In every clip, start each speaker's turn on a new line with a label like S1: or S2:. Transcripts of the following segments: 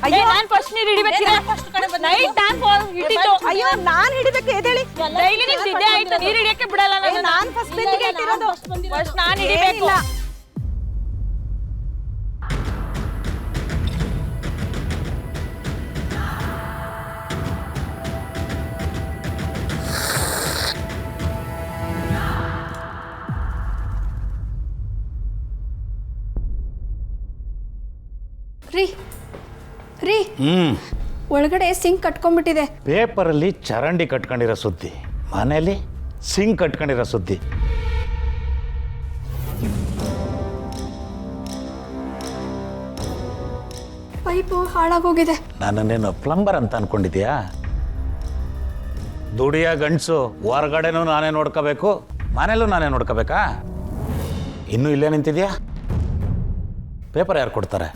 S1: ಅಯ್ಯೋ ನಾನು ಫಸ್ಟ್ ನೀರು ಹಿಡಿಬೇಕಿದೆ ನೈಟ್ ನಾನು ಹಿಡಿತು
S2: ಅಯ್ಯೋ ನಾನು ಹಿಡಿಬೇಕು ಎದ್ದೇಳಿ
S1: ಡೈಲಿ ನಿಮ್ದು ಇದೇ ಆಯ್ತು ನೀರು ಹಿಡಿಯಕ್ಕೆ ಬಿಡಲ್ಲ
S2: ನಾನು ಫಸ್ಟ್ ಬಿಂದಿಗೆ ಇಟ್ಟಿರೋದು
S1: ಫಸ್ಟ್ ನಾನು ಹಿಡಿಬೇಕು
S3: ರೀ ರೀ ಒಳಗಡೆ ಸಿಂಕ್ ಕಟ್ಕೊಂಡ್ಬಿಟ್ಟಿದೆ.
S4: ಪೇಪರಲ್ಲಿ ಚರಂಡಿ ಕಟ್ಕೊಂಡಿರೋ ಸುದ್ದಿ, ಮನೇಲಿ ಸಿಂಕ್ ಕಟ್ಕೊಂಡಿರೋ ಸುದ್ದಿ.
S3: ಪೈಪು ಹಾಳಾಗೋಗಿದೆ.
S4: ನನ್ನನ್ನೇನು ಪ್ಲಂಬರ್ ಅಂತ ಅನ್ಕೊಂಡಿದ್ಯಾ? ದುಡಿಯ ಗಂಡಸು ಹೊರಗಡೆನೂ ನಾನೇ ನೋಡ್ಕೋಬೇಕು, ಮನೇಲೂ ನಾನೇ ನೋಡ್ಕೋಬೇಕಾ? ಇನ್ನೂ ಇಲ್ಲೇ ನಿಂತಿದ್ಯಾ? ಪೇಪರ್ ಯಾರು ಕೊಡ್ತಾರೆ?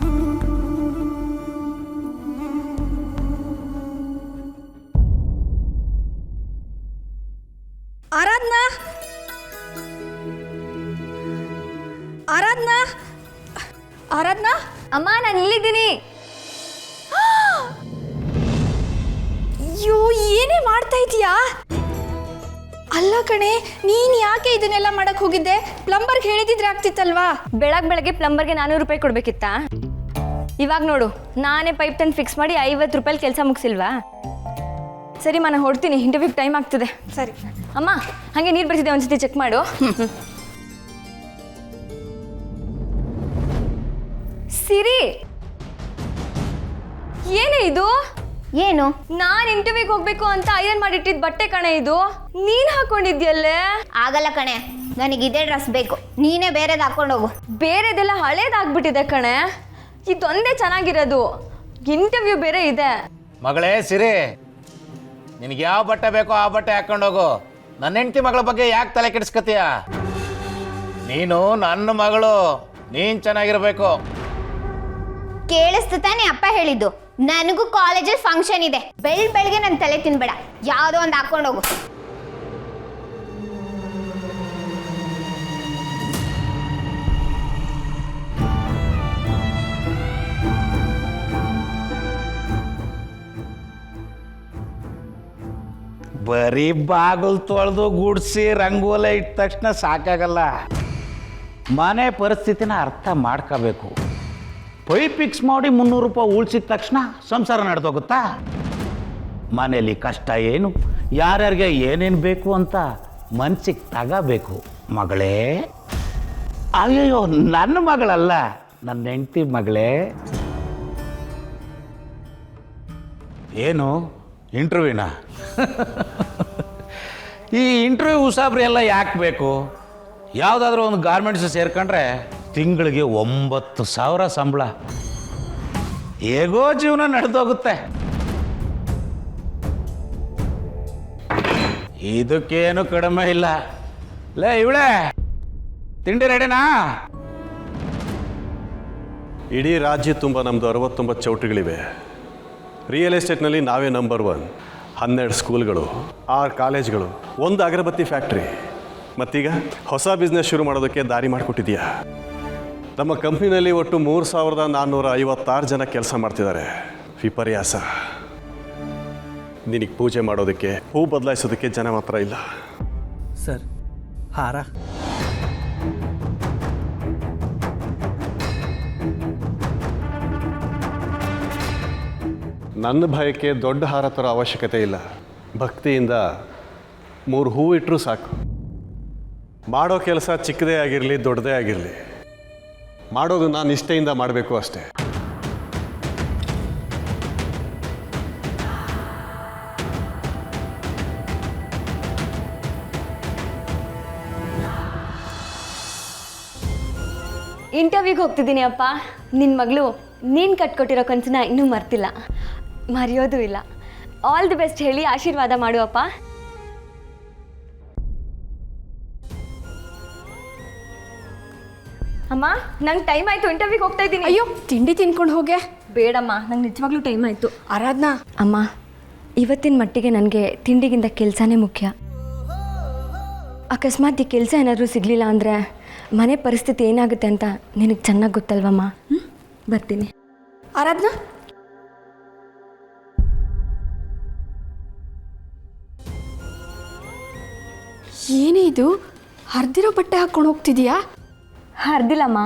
S3: ಆರಾಧನಾ, ಆರಾಧನಾ, ಆರಾಧನಾ,
S5: ಅಮ್ಮ ನಾನು ಇಲ್ಲಿದ್ದೀನಿ.
S3: ಅಯ್ಯೋ ಏನೇ ಮಾಡ್ತಾ ಇದೀಯಾ? ಅಲ್ಲ ಕಣೆ, ನೀನ್ ಯಾಕೆ ಇದನ್ನೆಲ್ಲ ಮಾಡಕ್ ಹೋಗಿದ್ದೆ? ಪ್ಲಂಬರ್ಗೆ ಹೇಳಿದಿದ್ರೆ ಆಗ್ತಿತ್ತಲ್ವಾ?
S5: ಬೆಳಗ್ಗೆ ಪ್ಲಂಬರ್ಗೆ 400 ರೂಪಾಯಿ ಕೊಡ್ಬೇಕಿತ್ತಾ? ಇವಾಗ ನೋಡು, ನಾನೇ ಪೈಪ್ ತಂದು ಫಿಕ್ಸ್ ಮಾಡಿ 50 ರೂಪಾಯಿ ಕೆಲಸ ಮುಗಿಸಿಲ್ವಾ? ಸರಿ ನಾನು ಹೊಡ್ತೀನಿ, ಇಂಟರ್ವ್ಯೂಗೆ ಟೈಮ್ ಆಗ್ತದೆ.
S3: ಸರಿ
S5: ಅಮ್ಮ, ಹಾಗೆ ನೀರು ಬರ್ತಿದೆ, ಒಂದ್ಸತಿ ಚೆಕ್ ಮಾಡು. ಸಿರಿ, ಏನೇ ಇದು?
S6: ಏನು?
S5: ನಾನು ಇಂಟರ್ವ್ಯೂಗೆ ಹೋಗ್ಬೇಕು ಅಂತ ಐರನ್ ಮಾಡಿಟ್ಟಿದ್ ಬಟ್ಟೆ ಕಣೆ ಇದು, ನೀನ್ ಹಾಕೊಂಡಿದ್ಯಲ್ಲೇ?
S6: ಆಗಲ್ಲ ಕಣೆ, ನನಗಿದೇ ಡ್ರೆಸ್ ಬೇಕು, ನೀನೇ ಬೇರೆದು ಹಾಕೊಂಡು ಹೋಗು.
S5: ಬೇರೆದೆಲ್ಲ ಹಳೇದಾಗ್ಬಿಟ್ಟಿದೆ ಕಣೆ, ಇದೊಂದೇ ಚೆನ್ನಾಗಿರೋದು. ಇಂಟರ್ವ್ಯೂ ಬೇರೆ ಇದೆ.
S4: ಮಗಳೇ ಸಿರಿ, ನಿನಗೆ ಯಾವ ಬಟ್ಟೆ ಬೇಕೋ ಆ ಬಟ್ಟೆ ಹಾಕೊಂಡೋಗು. ನನ್ನ ಹೆಂಡತಿ ಮಗಳ ಬಗ್ಗೆ ಯಾಕೆ ತಲೆ ಕೆಡಿಸ್ಕತೀಯ? ನೀನು ನನ್ನ ಮಗಳು, ನೀನ್ ಚೆನ್ನಾಗಿರ್ಬೇಕು.
S6: ಕೇಳಿಸ್ತು ತಾನೇ ಅಪ್ಪ ಹೇಳಿದ್ದು? ನನಗೂ ಕಾಲೇಜಲ್ಲಿ ಫಂಕ್ಷನ್ ಇದೆ, ಬೆಳಗ್ಗೆ ನನ್ನ ತಲೆ ತಿನ್ಬೇಡ, ಯಾವುದೋ ಒಂದು ಹಾಕೊಂಡು ಹೋಗು.
S4: ಬರೀ ಬಾಗಿಲು ತೊಳೆದು ಗುಡಿಸಿ ರಂಗೋಲೆ ಇಟ್ಟ ತಕ್ಷಣ ಸಾಕಾಗಲ್ಲ. ಮನೆ ಪರಿಸ್ಥಿತಿನ ಅರ್ಥ ಮಾಡ್ಕೋಬೇಕು. ಪೈಪ್ ಫಿಕ್ಸ್ ಮಾಡಿ 300 ರೂಪಾಯಿ ಉಳಿಸಿದ ತಕ್ಷಣ ಸಂಸಾರ ನಡೆದೋಗುತ್ತಾ? ಮನೇಲಿ ಕಷ್ಟ ಏನು, ಯಾರ್ಯಾರಿಗೆ ಏನೇನು ಬೇಕು ಅಂತ ಮನ್ಸಿಗೆ ತಗೋಬೇಕು. ಮಗಳೇ, ಅಯ್ಯೋ ನನ್ನ ಮಗಳಲ್ಲ, ನನ್ನ ಹೆಂಡತಿ ಮಗಳೇ. ಏನು ಇಂಟರ್ವ್ಯೂನಾ? ಈ ಇಂಟರ್ವ್ಯೂ ಉಸಾಬ್ರಿ ಎಲ್ಲ ಯಾಕೆ ಬೇಕು? ಯಾವುದಾದ್ರೂ ಒಂದು ಗಾರ್ಮೆಂಟ್ಸ್ ಸೇರ್ಕೊಂಡ್ರೆ ತಿಂಗಳಿಗೆ 9,000 ಸಂಬಳ, ಹೇಗೋ ಜೀವನ ನಡೆದೋಗುತ್ತೆ. ಇದಕ್ಕೇನು ಕಡಿಮೆ ಇಲ್ಲ. ಲೇ ಇವಳೇ, ತಿಂಡಿ ರೆಡಿನಾ?
S7: ಇಡೀ ರಾಜ್ಯ ತುಂಬ ನಮ್ಮದು 69 ಚೌಟ್ರಿಗಳಿವೆ. ರಿಯಲ್ ಎಸ್ಟೇಟ್ನಲ್ಲಿ ನಾವೇ ನಂಬರ್ 1. 12 ಸ್ಕೂಲ್ಗಳು, 6 ಕಾಲೇಜ್ಗಳು, 1 ಅಗರಬತ್ತಿ ಫ್ಯಾಕ್ಟ್ರಿ. ಮತ್ತೀಗ ಹೊಸ ಬಿಸ್ನೆಸ್ ಶುರು ಮಾಡೋದಕ್ಕೆ ದಾರಿ ಮಾಡಿಕೊಟ್ಟಿದೆಯಾ? ನಮ್ಮ ಕಂಪ್ನಿನಲ್ಲಿ ಒಟ್ಟು 3,456 ಜನ ಕೆಲಸ ಮಾಡ್ತಿದ್ದಾರೆ. ವಿಪರ್ಯಾಸ. ನಿನಗೆ ಪೂಜೆ ಮಾಡೋದಕ್ಕೆ, ಹೂ ಬದಲಾಯಿಸೋದಕ್ಕೆ ಜನ ಮಾತ್ರ ಇಲ್ಲ.
S8: ಸರ್, ಹಾರ.
S7: ನನ್ನ ಭಯಕ್ಕೆ ದೊಡ್ಡ ಹಾರ ತರೋ ಅವಶ್ಯಕತೆ ಇಲ್ಲ. ಭಕ್ತಿಯಿಂದ 3 ಹೂ ಇಟ್ಟರೂ ಸಾಕು. ಮಾಡೋ ಕೆಲಸ ಚಿಕ್ಕದೇ ಆಗಿರಲಿ ದೊಡ್ಡದೇ ಆಗಿರಲಿ, ಮಾಡೋದು ನಾನು ನಿಷ್ಠೆಯಿಂದ ಮಾಡಬೇಕು ಅಷ್ಟೇ.
S5: ಇಂಟರ್ವ್ಯೂಗೆ ಹೋಗ್ತಿದ್ದೀನಿ ಅಪ್ಪ. ನಿನ್ನ ಮಗಳು ನೀನು ಕಟ್ಕೊಟ್ಟಿರೋ ಕನಸನ್ನ ಇನ್ನೂ ಮರ್ತಿಲ್ಲ, ಮರೆಯೋದು ಇಲ್ಲ. ಆಲ್ ದಿ ಬೆಸ್ಟ್ ಹೇಳಿ ಆಶೀರ್ವಾದ ಮಾಡು ಅಪ್ಪ. ಅಮ್ಮ, ನಂಗೆ ಟೈಮ್ ಆಯಿತು, ಇಂಟರ್ವ್ಯೂಗೆ ಹೋಗ್ತಾ ಇದ್ದೀನಿ.
S3: ಅಯ್ಯೋ ತಿಂಡಿ ತಿನ್ಕೊಂಡು ಹೋಗೆ.
S5: ಬೇಡಮ್ಮ, ನಂಗೆ ನಿಜವಾಗ್ಲೂ ಟೈಮ್ ಆಯಿತು.
S3: ಆರಾಧನಾ,
S5: ಅಮ್ಮ, ಇವತ್ತಿನ ಮಟ್ಟಿಗೆ ನನಗೆ ತಿಂಡಿಗಿಂತ ಕೆಲಸನೇ ಮುಖ್ಯ. ಅಕಸ್ಮಾತ್ ಈ ಕೆಲಸ ಏನಾದರೂ ಸಿಗಲಿಲ್ಲ ಅಂದರೆ ಮನೆ ಪರಿಸ್ಥಿತಿ ಏನಾಗುತ್ತೆ ಅಂತ ನಿನಗೆ ಚೆನ್ನಾಗಿ ಗೊತ್ತಲ್ವಮ್ಮ. ಬರ್ತೀನಿ.
S3: ಆರಾಧನಾ, ಏನೇ ಇದು ಹರಿದಿರೋ ಬಟ್ಟೆ ಹಾಕ್ಕೊಂಡು ಹೋಗ್ತಿದ್ಯಾ?
S5: ಹರಿದಿಲ್ಲಮ್ಮ,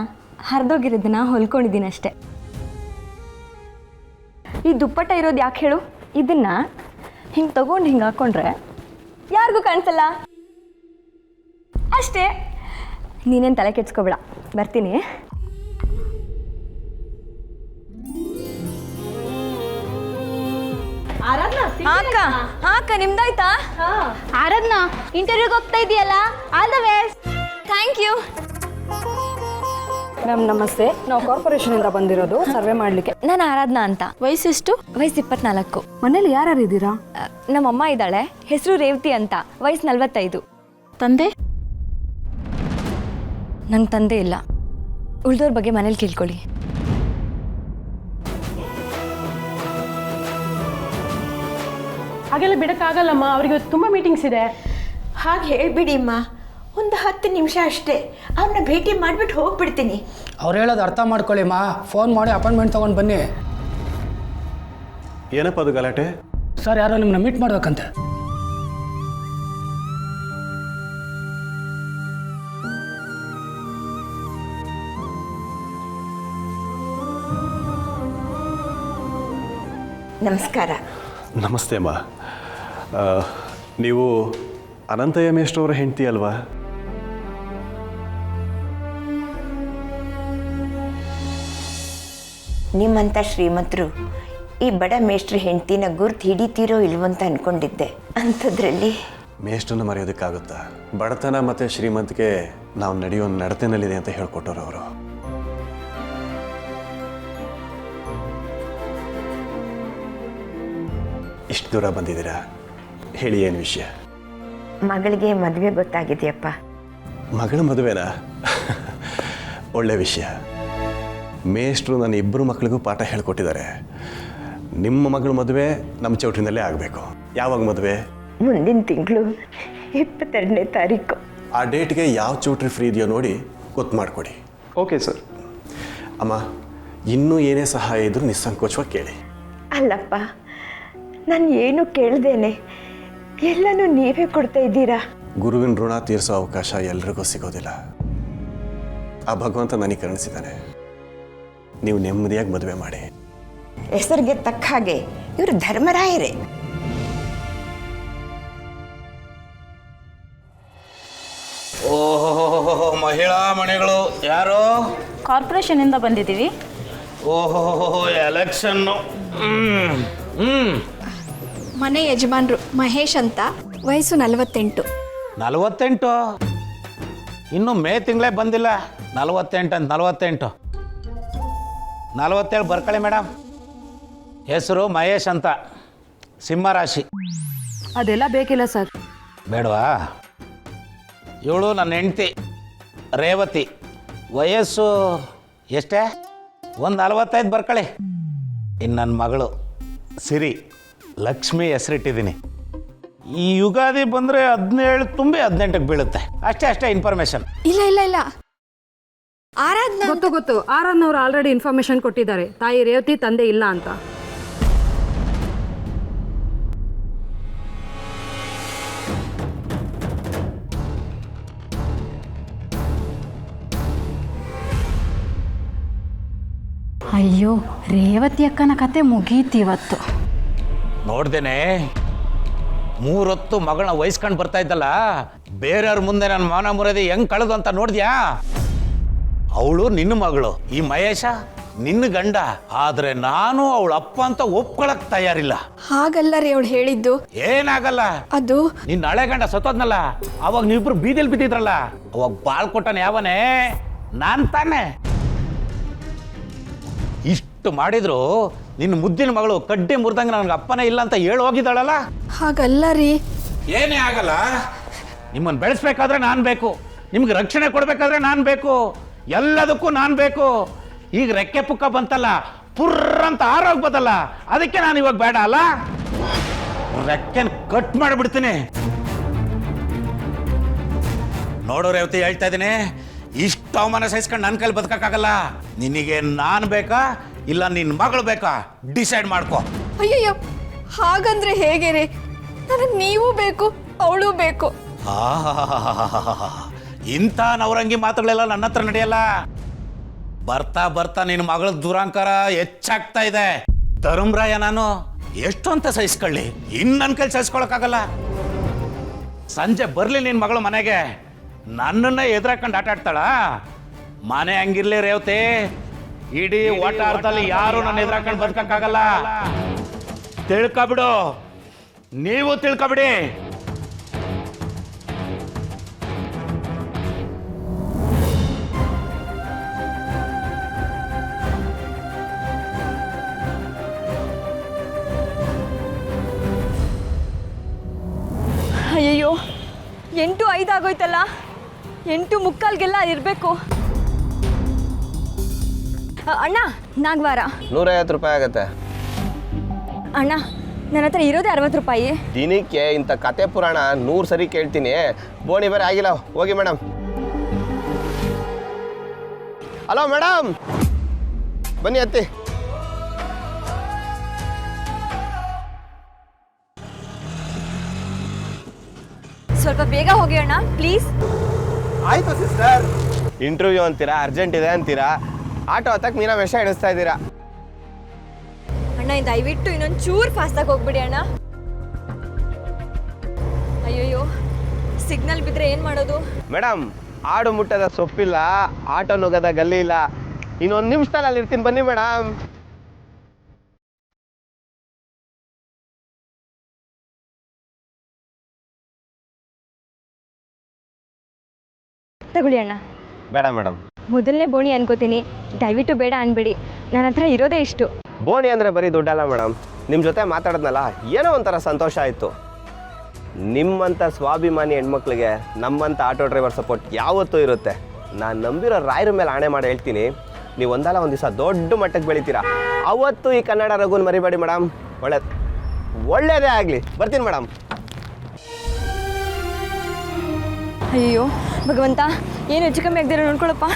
S5: ಹರಿದೋಗಿರೋದನ್ನ ಹೊಲ್ಕೊಂಡಿದ್ದೀನಿ ಅಷ್ಟೆ. ಈ ದುಪ್ಪಟ್ಟ ಇರೋದು ಯಾಕೆ ಹೇಳು? ಇದನ್ನ ಹಿಂಗೆ ತಗೊಂಡು ಹಿಂಗೆ ಹಾಕ್ಕೊಂಡ್ರೆ ಯಾರಿಗೂ ಕಾಣಿಸಲ್ಲ ಅಷ್ಟೇ. ನೀನೇನು ತಲೆ ಕೆಡ್ಸ್ಕೊಬೇಡ, ಬರ್ತೀನಿ. ಅಕ್ಕ ನಿಮ್ದಾಯ್ತಾ?
S6: ಆರಾಧ್ನಾ, ಇಂಟರ್ವ್ಯೂಗೆ ಹೋಗ್ತಾ ಇದೆಯಲ್ಲ, all the best.
S5: Thank you
S1: ma'am ನಮಸ್ತೆ. ನಾವು ಕಾರ್ಪೊರೇಷನಿಂದ ಬಂದಿರೋದು ಸರ್ವೆ ಮಾಡಲಿಕ್ಕೆ.
S5: ನಾನು ಆರಾಧನಾ ಅಂತ.
S1: ವಯಸ್ಸೆಷ್ಟು?
S5: ವಯಸ್ಸು 24.
S1: ಮನೇಲಿ ಯಾರ್ಯಾರು ಇದ್ದೀರಾ?
S5: ನಮ್ಮಮ್ಮ ಇದ್ದಾಳೆ, ಹೆಸರು ರೇವತಿ ಅಂತ, ವಯಸ್ಸು 45.
S1: ತಂದೆ?
S5: ನಂಗೆ ತಂದೆ ಇಲ್ಲ. ಉಳ್ದೋರ್ ಬಗ್ಗೆ ಮನೇಲಿ ಕೇಳ್ಕೊಳ್ಳಿ.
S2: ಹಾಗೆಲ್ಲ ಬಿಡಕ್ಕಾಗಲ್ಲಮ್ಮ, ಅವ್ರಿಗೆ ತುಂಬ ಮೀಟಿಂಗ್ಸ್ ಇದೆ.
S9: ಹಾಗೆ ಹೇಳ್ಬಿಡಿಮ್ಮ, ಒಂದು 10 ನಿಮಿಷ ಅಷ್ಟೇ, ಅವ್ರನ್ನ ಭೇಟಿ ಮಾಡಿಬಿಟ್ಟು ಹೋಗ್ಬಿಡ್ತೀನಿ.
S8: ಅವ್ರು ಹೇಳೋದು ಅರ್ಥ ಮಾಡ್ಕೊಳ್ಳಿಮ್ಮ, ಫೋನ್ ಮಾಡಿ ಅಪಾಯಿಂಟ್ಮೆಂಟ್ ತೊಗೊಂಡು ಬನ್ನಿ.
S7: ಏನಪ್ಪ ಅದು ಗಲಾಟೆ?
S8: ಸರ್ ಯಾರೋ ನಿಮ್ಮನ್ನ ಮೀಟ್ ಮಾಡ್ಬೇಕಂತೆ.
S9: ನಮಸ್ಕಾರ.
S7: ನಮಸ್ತೆ ಅಮ್ಮ. ನೀವು ಅನಂತಯ್ಯ ಮೇಷ್ಟ್ರವರ ಹೆಂಡತಿ ಅಲ್ವಾ?
S9: ನಿಮ್ಮಂಥ ಶ್ರೀಮಂತರು ಈ ಬಡ ಮೇಷ್ಟ್ರ ಹೆಂಡ್ತಿನ ಗುರ್ತು ಹಿಡಿತೀರೋ ಇಲ್ವಂತ ಅನ್ಕೊಂಡಿದ್ದೆ. ಅಂಥದ್ರಲ್ಲಿ
S7: ಮೇಷ್ಟ್ರನ್ನ ಮರೆಯೋದಕ್ಕಾಗುತ್ತಾ? ಬಡತನ ಮತ್ತು ಶ್ರೀಮಂತಿಗೆ ನಾವು ನಡೆಯೋ ನಡತೆನಲ್ಲಿದೆ ಅಂತ ಹೇಳ್ಕೊಟ್ಟರು ಅವರು. ಇಷ್ಟು ದೂರ ಬಂದಿದ್ದೀರಾ, ಹೇಳಿ ಏನು ವಿಷಯ?
S9: ಮಗಳಿಗೆ ಮದುವೆ ಗೊತ್ತಾಗಿದೆಯಪ್ಪ.
S7: ಮಗಳ ಮದುವೆನಾ? ಒಳ್ಳೆ ವಿಷಯ. ಮೇಷ್ಟ್ರು ನನ್ನ 2 ಮಕ್ಕಳಿಗೂ ಪಾಠ ಹೇಳ್ಕೊಟ್ಟಿದ್ದಾರೆ. ನಿಮ್ಮ ಮಗಳ ಮದುವೆ ನಮ್ಮ ಚೌಟ್ರಿನಲ್ಲೇ ಆಗಬೇಕು. ಯಾವಾಗ ಮದುವೆ?
S9: ಮುಂದಿನ ತಿಂಗಳು 22ನೇ ತಾರೀಕು.
S7: ಆ ಡೇಟ್ಗೆ ಯಾವ ಚೌಟ್ರಿ ಫ್ರೀ ಇದೆಯೋ ನೋಡಿ ಗೊತ್ತು ಮಾಡಿಕೊಡಿ.
S10: Okay sir.
S7: ಅಮ್ಮ, ಇನ್ನೂ ಏನೇ ಸಹಾಯ ಇದ್ರೂ ನಿಸ್ಸಂಕೋಚವಾಗಿ ಕೇಳಿ.
S9: ಅಲ್ಲಪ್ಪ, ನಾನು ಏನು ಕೇಳ್ದೇನೆ ಎಲ್ಲನೂ ನೀವೇ ಕೊಡ್ತಾ ಇದ್ದೀರಾ.
S7: ಗುರುವಿನ ಋಣ ತೀರಿಸೋ ಅವಕಾಶ ಎಲ್ರಿಗೂ ಸಿಗೋದಿಲ್ಲ. ಆ ಭಗವಂತ ನನಗೆ ಕರುಣಿಸಿದ್ದಾನೆ. ನೀವು ನೆಮ್ಮದಿಯಾಗಿ ಮದುವೆ ಮಾಡಿ.
S9: ಹೆಸರಿಗೆ ತಕ್ಕ ಹಾಗೆ ಇವರು ಧರ್ಮರಾಯರೇ.
S4: ಓಹೋ, ಮಹಿಳಾ ಮನೆಗಳು ಯಾರು?
S1: ಕಾರ್ಪೊರೇಷನಿಂದ ಬಂದಿದ್ದೀವಿ.
S4: ಓಹೋ, ಎಲೆಕ್ಷನ್ನು.
S3: ಮನೆ ಯಜಮಾನ್ರು ಮಹೇಶ್ ಅಂತ, ವಯಸ್ಸು 48.
S4: 48? ಇನ್ನು ಮೇ ತಿಂಗಳೇ ಬಂದಿಲ್ಲ. 48 ಅಂತ 48. 47 ಬರ್ಕೊಳ್ಳಿ ಮೇಡಮ್. ಹೆಸರು ಮಹೇಶ್ ಅಂತ, ಸಿಂಹರಾಶಿ.
S1: ಅದೆಲ್ಲ ಬೇಕಿಲ್ಲ ಸರ್.
S4: ಬೇಡವಾ? ಇವಳು ನನ್ನ ಹೆಂಡ್ತಿ ರೇವತಿ, ವಯಸ್ಸು ಎಷ್ಟೇ? ಒಂದು 45 ಬರ್ಕೊಳ್ಳಿ. ಇನ್ನು ನನ್ನ ಮಗಳು ಸಿರಿ, ಲಕ್ಷ್ಮಿ ಹೆಸರಿಟ್ಟಿದ್ದೀನಿ. ಈ ಯುಗಾದಿ ಬಂದರೆ 17 ತುಂಬಿ 18ಕ್ಕೆ ಬೀಳುತ್ತೆ. ಅಷ್ಟೇ ಇನ್ಫಾರ್ಮೇಶನ್.
S3: ಇಲ್ಲ ಆರಾಧನಾ.
S1: ಗೊತ್ತು. ಆರಾಧ್ನವ್ರು ಆಲ್ರೆಡಿ ಇನ್ಫಾರ್ಮೇಶನ್ ಕೊಟ್ಟಿದ್ದಾರೆ, ತಾಯಿ ರೇವತಿ ತಂದೆ ಇಲ್ಲ ಅಂತ. ಅಯ್ಯೋ, ರೇವತಿ ಅಕ್ಕನ ಕತೆ ಮುಗೀತಿವತ್ತು.
S4: ನೋಡ್ದೇನೆ 3 ಹೊತ್ತು ಮಗಳನ್ನ ವಹಿಸ್ಕೊಂಡು ಬರ್ತಾ ಇದ್ದಲ್ಲ, ಬೇರೆಯವ್ರ ಮುಂದೆ ನನ್ನ ಮಾನ ಮುರದಿ ಹೆಂಗ್ ಕಳೆದು ಅಂತ ನೋಡಿದ್ಯಾ? ಅವಳು ನಿನ್ನ ಮಗಳು, ಈ ಮಹೇಶ ನಿನ್ನ ಗಂಡ. ಆದ್ರೆ ನಾನು ಅವಳ ಅಪ್ಪ ಅಂತ ಒಪ್ಕೊಳಕ್ ತಯಾರಿಲ್ಲ.
S3: ಹಾಗಲ್ಲ ರೀ ಅವಳು ಹೇಳಿದ್ದು.
S4: ಏನಾಗಲ್ಲ,
S3: ಅದು
S4: ನಿನ್ನ ಹಳೆ ಗಂಡ ಸತ್ತೋದ್ನಲ್ಲ, ಅವಾಗ ನೀವಿಬ್ರು ಬೀದಿಯಲ್ಲಿ ಬಿದ್ದಿದ್ರಲ್ಲ, ಅವಾಗ ಬಾಳ್ ಕೊಟ್ಟನೆ ಯಾವನೇ? ನಾನ್ ತಾನೆ. ಇಷ್ಟು ಮಾಡಿದ್ರು ನಿನ್ನ ಮುದ್ದಿನ ಮಗಳು ಕಡ್ಡಿ ಮುರಿದಂಗೆ ನನಗೆ ಅಪ್ಪನೇ ಇಲ್ಲ ಅಂತ ಹೇಳಿ ಹೋಗಿದ್ದಾಳಲ್ಲ.
S3: ಹಾಗಲ್ಲ ರೀ.
S4: ಏನೇ ಆಗಲ್ಲ, ನಿಮ್ಮನ್ನು ಬೆಳೆಸ್ಬೇಕಾದ್ರೆ ನಾನು ಬೇಕು, ನಿಮ್ಗೆ ರಕ್ಷಣೆ ಕೊಡಬೇಕಾದ್ರೆ ನಾನು ಬೇಕು, ಎಲ್ಲದಕ್ಕೂ ನಾನು ಬೇಕು. ಈಗ ರೆಕ್ಕೆ ಪುಕ್ಕ ಬಂತಲ್ಲ, ಪುರ್ರಂತ ಆರೋಗ್ಬೋದಲ್ಲ, ಅದಕ್ಕೆ ನಾನು ಇವಾಗ ಬೇಡ ಅಲ್ಲ, ರೆಕ್ಕೆನ ಕಟ್ ಮಾಡಿಬಿಡ್ತೀನಿ. ನೋಡೋ ರೇವತಿ, ಹೇಳ್ತಾ ಇದ್ದೀನಿ, ಇಷ್ಟು ಅವಮಾನ ಸಹಿಸ್ಕೊಂಡು ನನ್ನ ಕೈಲಿ ಬದುಕಕ್ಕಾಗಲ್ಲ. ನಿನಗೆ ನಾನು ಬೇಕಾ ಇಲ್ಲ ನಿನ್ನ ಮಗಳು ಬೇಕಾ? ಡಿಸೈಡ್ ಮಾಡ್ಕೊ.
S3: ಅಯ್ಯಯ್ಯೋ, ಹಾಗಂದ್ರೆ ಹೇಗೆ ರೀ? ನನಗೆ ನೀವು ಬೇಕು, ಅವಳು ಬೇಕು.
S4: ಇಂಥ ನವರಂಗಿ ಮಾತುಗಳೆಲ್ಲ ನನ್ನ ಹತ್ರ ನಡೆಯಲ್ಲ. ಬರ್ತಾ ಬರ್ತಾ ನಿನ್ನ ಮಗಳ ದುರಾಂಕಾರ ಹೆಚ್ಚಾಗ್ತಾ ಇದೆ. ಧರ್ಮರಾಯ ನಾನು ಎಷ್ಟು ಅಂತ ಸಹಿಸ್ಕೊಳ್ಳಿ, ಇನ್ನು ನನ್ನ ಕೈಲಿ ಸಹಿಸ್ಕೊಳಕ್ಕಾಗಲ್ಲ. ಸಂಜೆ ಬರಲಿ ನಿನ್ನ ಮಗಳು ಮನೆಗೆ, ನನ್ನನ್ನೇ ಎದುರಾಕೊಂಡು ಆಟ ಆಡ್ತಾಳ. ಮನೆ ಹಂಗಿರ್ಲಿ ರೇವತಿ, ಇಡೀ ವಟಾರದಲ್ಲಿ ಯಾರು ನನ್ನ ಎದುರಾಕೊಂಡು ಬದುಕಕ್ಕಾಗಲ್ಲ. ತಿಳ್ಕೊಬಿಡು, ನೀವು ತಿಳ್ಕೊಬಿಡಿ.
S5: ಅಯ್ಯಯ್ಯೋ 8:05 ಆಗೋಯ್ತಲ್ಲ, 8:45ಗೆಲ್ಲ ಇರಬೇಕು. ಅಣ್ಣ ನಾಗ್ವಾರ
S10: 150 ರೂಪಾಯಿ ಆಗುತ್ತೆ.
S5: ಅಣ್ಣ ನನ್ನ ಹತ್ರ ಇರೋದೇ 60 ರೂಪಾಯಿ.
S10: ದಿನಕ್ಕೆ ಇಂಥ ಕತೆ ಪುರಾಣ 100 ಸರಿ ಕೇಳ್ತೀನಿ. ಬೋಣಿ ಬೇರೆ ಆಗಿಲ್ಲ, ಹೋಗಿ ಮೇಡಮ್. ಹಲೋ ಮೇಡಮ್, ಬನ್ನಿ ಹತ್ತಿ.
S5: ಸ್ವಲ್ಪ ಬೇಗ ಹೋಗಿ ಅಣ್ಣ ಪ್ಲೀಸ್.
S10: ಆಯ್ತು ಸಿಸ್ಟರ್. ಇಂಟರ್ವ್ಯೂ ಅಂತೀರಾ, ಅರ್ಜೆಂಟ್ ಇದೆ ಅಂತೀರಾ, ಆಟೋ ಹತ್ತಕ್ಕೆ ಮೀನಾ ವೇಷ ಇಡಿಸ್ತಾ ಇದ್ದೀರಾ.
S5: ಅಣ್ಣ ದಯವಿಟ್ಟು ಇನ್ನೊಂದು ಚೂರು ಫಾಸ್ಟಾಗಿ ಹೋಗ್ಬಿಡಿ ಅಣ್ಣ. ಅಯ್ಯಯ್ಯೋ ಸಿಗ್ನಲ್ ಬಿದ್ದರೆ ಏನು ಮಾಡೋದು?
S10: ಮೇಡಮ್, ಆಡು ಮುಟ್ಟದ ಸೊಪ್ಪಿಲ್ಲ, ಆಟೋ ನುಗ್ಗದ ಗಲ್ಲಿ ಇಲ್ಲ. ಇನ್ನೊಂದು ನಿಮಿಷದಲ್ಲಿ ಅಲ್ಲಿ ಇರ್ತೀನಿ, ಬನ್ನಿ ಮೇಡಮ್.
S5: ತಗೊಳ್ಳಿ ಅಣ್ಣ.
S10: ಬೇಡ ಮೇಡಮ್.
S5: ಮೊದಲನೇ ಬೋಣಿ ಅನ್ಕೋತೀನಿ, ದಯವಿಟ್ಟು ಬೇಡ ಅನ್ಬೇಡಿ. ನನ್ನ ಹತ್ರ ಇರೋದೇ ಇಷ್ಟು.
S10: ಬೋಣಿ ಅಂದರೆ ಬರೀ ದುಡ್ಡಲ್ಲ ಮೇಡಮ್. ನಿಮ್ಮ ಜೊತೆ ಮಾತಾಡಿದ್ನಲ್ಲ, ಏನೋ ಒಂಥರ ಸಂತೋಷ ಆಯಿತು. ನಿಮ್ಮಂಥ ಸ್ವಾಭಿಮಾನಿ ಹೆಣ್ಮಕ್ಳಿಗೆ ನಮ್ಮಂಥ ಆಟೋ ಡ್ರೈವರ್ ಸಪೋರ್ಟ್ ಯಾವತ್ತೂ ಇರುತ್ತೆ. ನಾನು ನಂಬಿರೋ ರಾಯರ ಮೇಲೆ ಆಣೆ ಮಾಡಿ ಹೇಳ್ತೀನಿ, ನೀವು ಒಂದಲ್ಲ ಒಂದು ದಿವಸ ದೊಡ್ಡ ಮಟ್ಟಕ್ಕೆ ಬೆಳಿತೀರಾ. ಅವತ್ತು ಈ ಕನ್ನಡ ರಘುನ ಮರಿಬೇಡಿ ಮೇಡಮ್. ಒಳ್ಳೇದೇ ಆಗಲಿ. ಬರ್ತೀನಿ ಮೇಡಮ್.
S5: ಅಯ್ಯೋ ಭಗವಂತ, ಏನು ಹೆಚ್ಚು ಕಮ್ಮಿ ಆಗದಿರೋ ನೋಡ್ಕೊಳಪ್ಪ.